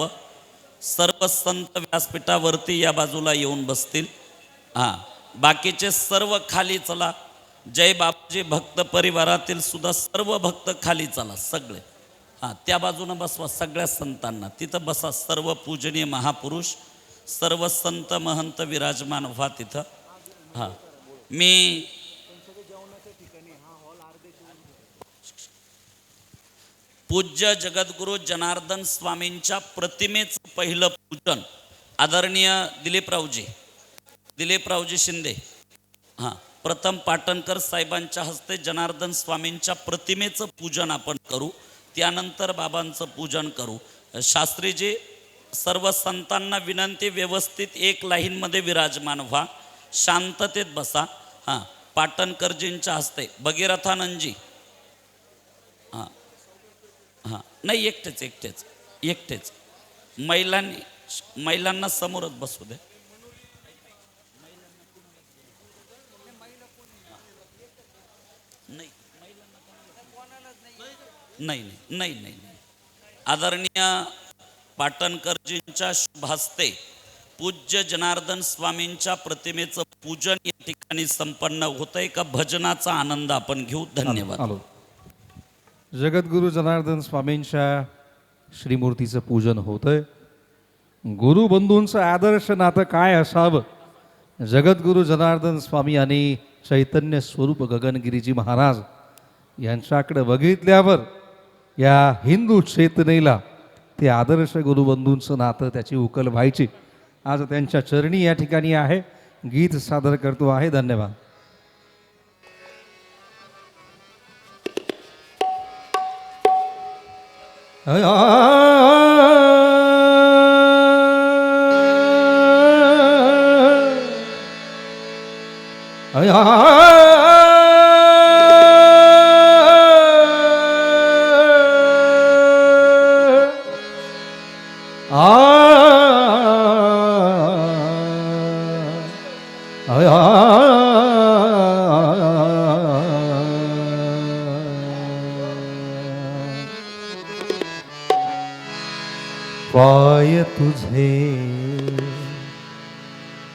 बसावं. सर्व संत व्यासपीठावरती या बाजूला येऊन बसतील. हां, बाकीचे सर्व खाली चला. जय बाबाजी भक्त परिवारातील सुद्धा सर्व भक्त खाली चला सगळे. हां, त्या बाजूनं बसवा सगळ्या संतांना. तिथं बसा. सर्व पूजनीय महापुरुष, सर्व संत महंत विराजमान व्हा तिथं. हां, मी पूज्य जगद्गुरु जनार्दन स्वामींच्या प्रतिमेचं पहिलं पूजन आदरणीय दिलीपरावजी शिंदे, हां, प्रथम पाटणकर साहेबांच्या हस्ते जनार्दन स्वामींच्या प्रतिमेचं पूजन आपण करू. त्यानंतर बाबांचं पूजन करू. शास्त्रीजी, सर्व संतांना विनंती, व्यवस्थित एक लाईनमध्ये विराजमान व्हा, शांततेत बसा. हां, पाटणकरजींच्या हस्ते भगीरथानंदजी. हां हां, नाही एकटेच महिलांना समोरच बसू दे. नाही. आदरणीय पाटणकरजींच्या शुभ हस्ते पूज्य जनार्दन स्वामींच्या प्रतिमेचं पूजन या ठिकाणी संपन्न होतंय. का भजनाचा आनंद आपण घेऊ. धन्यवाद. जगद्गुरु जनार्दन स्वामींच्या श्रीमूर्तीचं पूजन होतंय. गुरुबंधूंचं आदर्श नातं काय असावं. जगद्गुरु जनार्दन स्वामी आणि चैतन्य स्वरूप गगनगिरीजी महाराज यांच्याकडे बघितल्यावर या हिंदू चेतनेला ते आदर्श गुरुबंधूंचं नातं, त्याची उकल व्हायची. आज त्यांच्या चरणी या ठिकाणी आहे. गीत सादर करतो आहे. धन्यवाद.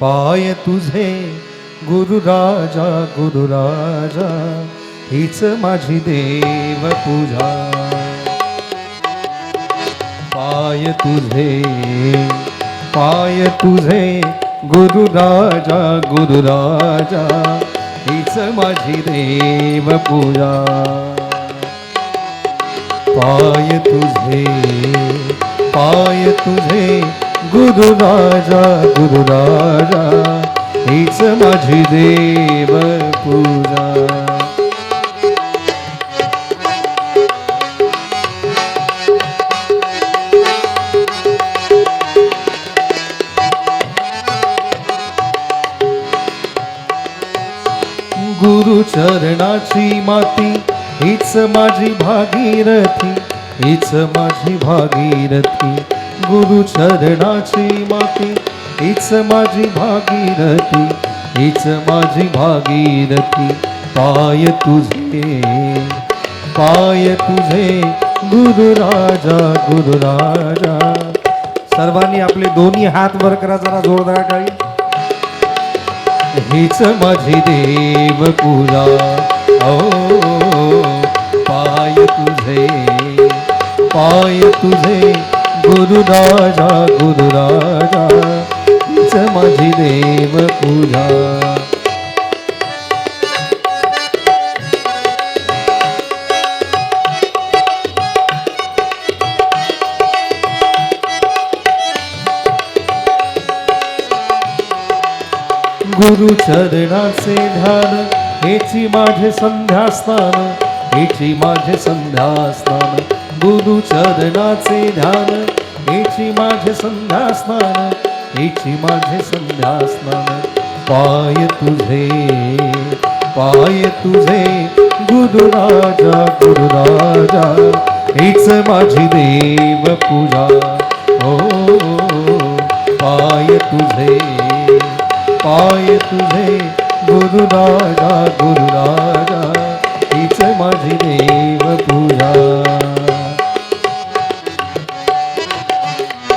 पाय तुझे गुरुराजा हीच माझी देव पूजा. पाय तुझे गुरुराजा हीच माझी देव पूजा. पाय तुझे गुरुराजा हीच माझी देव पूजा. गुरु चरणाची माती हीच माझी भागीरथी, हीच माझी भागीरथी. गुरु चरणाची माती हीच माझी भागीरथी, हीच माझी भागीरथी. पाय तुझे गुरुराजा. सर्वांनी आपले दोन्ही हात वर करा जरा जोरदार टाळी. हीच माझी देव पूजा. ओ पाय तुझे गुरुराजा हीच माझी देव पूजा. गुरु चरणाचे ध्यान हेची माझे संध्यास्नान, हेची माझे संध्यास्नान. गुरु चरणाचे ध्यान हेची माझे संध्यास्नान, हेची माझे संध्यास्नान. पाय तुझे गुरुराजा हीच माझी देव पूजा. ओ पाय तुझे गुरुराजा हीच माझी देव